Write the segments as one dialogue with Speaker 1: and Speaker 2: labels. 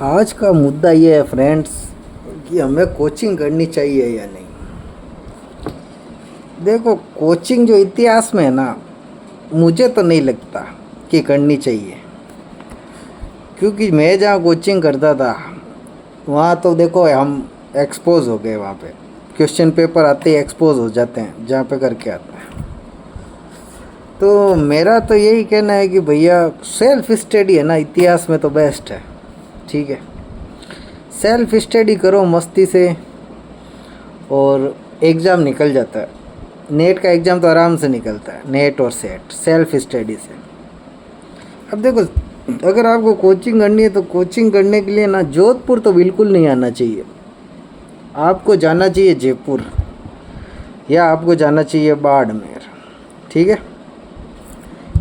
Speaker 1: आज का मुद्दा ये है फ्रेंड्स कि हमें कोचिंग करनी चाहिए या नहीं। देखो, कोचिंग जो इतिहास में है ना, मुझे तो नहीं लगता कि करनी चाहिए। क्योंकि मैं जहाँ कोचिंग करता था वहाँ तो देखो हम एक्सपोज हो गए। वहाँ पे क्वेश्चन पेपर आते ही एक्सपोज हो जाते हैं जहाँ पे करके आता है। तो मेरा तो यही कहना है कि भैया सेल्फ स्टडी है ना, इतिहास में तो बेस्ट है। ठीक है, सेल्फ स्टडी करो मस्ती से और एग्ज़ाम निकल जाता है। नेट का एग्ज़ाम तो आराम से निकलता है, नेट और सेट सेल्फ स्टडी से। अब देखो, अगर आपको कोचिंग करनी है तो कोचिंग करने के लिए ना जोधपुर तो बिल्कुल नहीं आना चाहिए। आपको जाना चाहिए जयपुर या आपको जाना चाहिए बाड़मेर। ठीक है,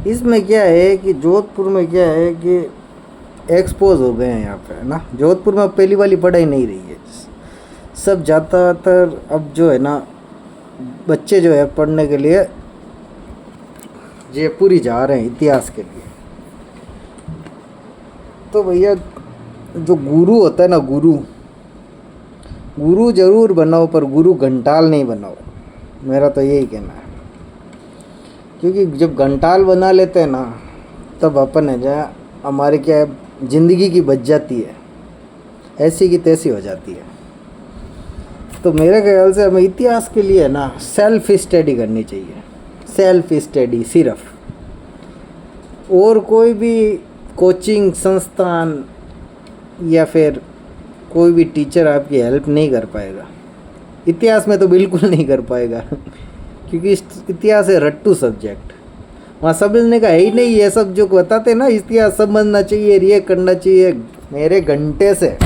Speaker 1: इसमें क्या है कि जोधपुर में क्या है कि एक्सपोज हो गए हैं यहाँ पे, है ना। जोधपुर में पहली वाली पढ़ाई नहीं रही है। सब ज़्यादातर अब जो है ना बच्चे जो है पढ़ने के लिए जयपुर ही जा रहे हैं इतिहास के लिए। तो भैया जो गुरु होता है ना, गुरु ज़रूर बनाओ पर गुरु घंटाल नहीं बनाओ। मेरा तो यही कहना है। क्योंकि जब घंटाल बना लेते हैं ना तब अपन है जहाँ हमारे क्या है, ज़िंदगी की बच जाती है, ऐसी की तैसी हो जाती है। तो मेरे ख्याल से हमें इतिहास के लिए ना सेल्फ स्टडी करनी चाहिए। सेल्फ स्टडी सिर्फ, और कोई भी कोचिंग संस्थान या फिर कोई भी टीचर आपकी हेल्प नहीं कर पाएगा। इतिहास में तो बिल्कुल नहीं कर पाएगा। क्योंकि इतिहास है रट्टू सब्जेक्ट, वहाँ समझने का है ही नहीं। ये सब जो बताते ना इतिहास समझना चाहिए, ये करना चाहिए, मेरे घंटे से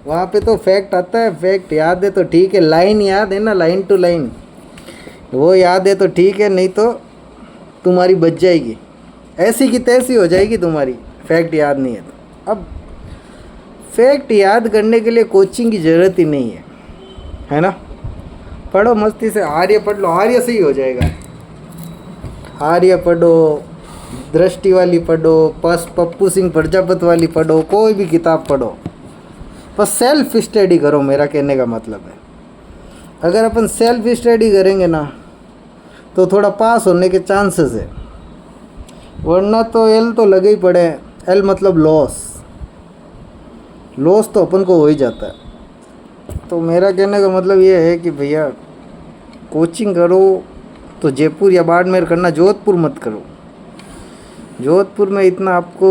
Speaker 1: वहाँ पे तो फैक्ट आता है। फैक्ट याद है तो ठीक है, लाइन याद है ना, लाइन टू लाइन वो याद है तो ठीक है, नहीं तो तुम्हारी बच जाएगी, ऐसी की तैसी हो जाएगी तुम्हारी। फैक्ट याद नहीं है तो अब फैक्ट याद करने के लिए कोचिंग की ज़रूरत ही नहीं है ना। पढ़ो मस्ती से, आर्य पढ़ लो, आर्य से ही हो जाएगा। आर्य पढ़ो, दृष्टि वाली पढ़ो, पप्पू सिंह प्रजापत वाली पढ़ो, कोई भी किताब पढ़ो, बस सेल्फ स्टडी करो। मेरा कहने का मतलब है, अगर अपन सेल्फ स्टडी करेंगे ना तो थोड़ा पास होने के चांसेस है। वरना तो एल तो लगे ही पड़े। एल मतलब लॉस तो अपन को हो ही जाता है। तो मेरा कहने का मतलब ये है कि भैया कोचिंग करो तो जयपुर या बाड़मेर करना, जोधपुर मत करो। जोधपुर में इतना आपको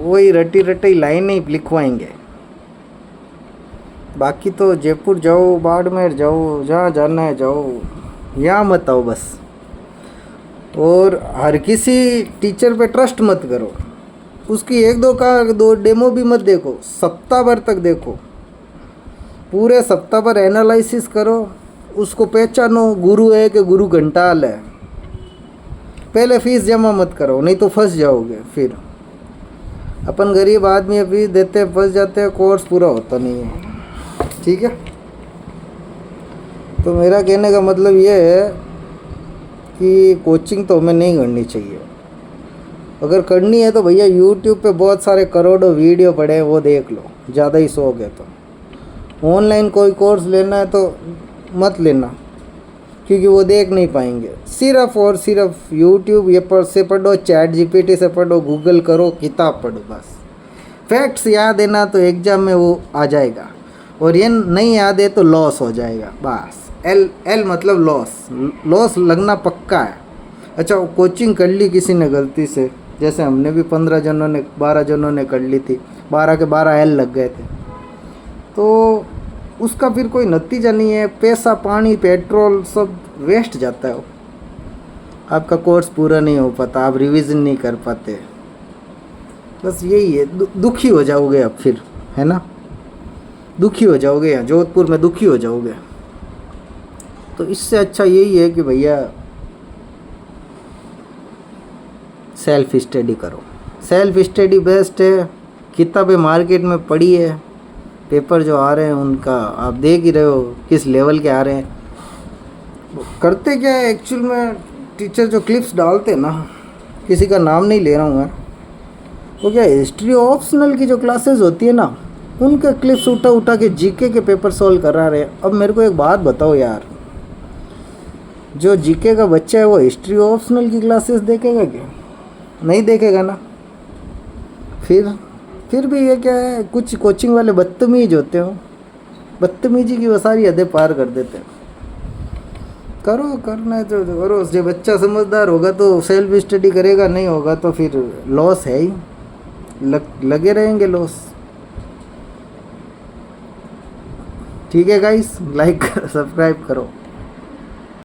Speaker 1: वही रटी लाइन ही लिखवाएंगे। बाकी तो जयपुर जाओ, बाड़मेर जाओ, जहाँ जाना है जाओ, यहाँ मत आओ बस। और हर किसी टीचर पे ट्रस्ट मत करो। उसकी एक दो डेमो भी मत देखो, सप्ताह भर तक देखो, पूरे सप्ताह भर एनालिसिस करो, उसको पहचानो गुरु है कि गुरु घंटाल है। पहले फीस जमा मत करो, नहीं तो फंस जाओगे। फिर अपन गरीब आदमी फीस देते हैं, फंस जाते हैं, कोर्स पूरा होता नहीं है। ठीक है, तो मेरा कहने का मतलब ये है कि कोचिंग तो हमें नहीं करनी चाहिए। अगर करनी है तो भैया यूट्यूब पे बहुत सारे करोड़ों वीडियो पड़े हैं, वो देख लो, ज़्यादा ही शौक है तो। ऑनलाइन कोई कोर्स लेना है तो मत लेना, क्योंकि वो देख नहीं पाएंगे। सिर्फ और सिर्फ यूट्यूब ये से पढ़ो, चैट जीपीटी से पढ़ो, गूगल करो, किताब पढ़ो, बस। फैक्ट्स याद है ना तो एग्ज़ाम में वो आ जाएगा, और ये नहीं याद है तो लॉस हो जाएगा बस। एल मतलब लॉस लगना पक्का है। अच्छा, कोचिंग कर ली किसी ने गलती से, जैसे हमने भी 12 जनों ने कर ली थी, 12 के 12 एल लग गए थे, तो उसका फिर कोई नतीजा नहीं है। पैसा, पानी, पेट्रोल सब वेस्ट जाता है। आपका कोर्स पूरा नहीं हो पाता, आप रिवीजन नहीं कर पाते, बस यही है। दुखी हो जाओगे आप फिर, है ना, दुखी हो जाओगे। यहाँ जोधपुर में दुखी हो जाओगे। तो इससे अच्छा यही है कि भैया सेल्फ स्टडी करो। सेल्फ स्टडी बेस्ट है। किताबें मार्केट में पड़ी है, पेपर जो आ रहे हैं उनका आप देख ही रहे हो किस लेवल के आ रहे हैं। करते क्या है एक्चुअल में, टीचर जो क्लिप्स डालते हैं ना, किसी का नाम नहीं ले रहा हूँ मैं, वो क्या हिस्ट्री ऑप्शनल की जो क्लासेस होती है ना, उनके क्लिप्स उठा उठा के जीके के पेपर सॉल्व करा रहे। अब मेरे को एक बात बताओ यार, जो जीके का बच्चा है वो हिस्ट्री ऑप्शनल की क्लासेस देखेगा क्या? नहीं देखेगा ना। फिर भी ये क्या है, कुछ कोचिंग वाले बदतमीज होते हो, बदतमीजी की वो सारी हदें पार कर देते हैं। करो, करना है तो करो। जो बच्चा समझदार होगा तो सेल्फ स्टडी करेगा, नहीं होगा तो फिर लॉस है ही, लगे रहेंगे लॉस। ठीक है गाइस, लाइक सब्सक्राइब करो।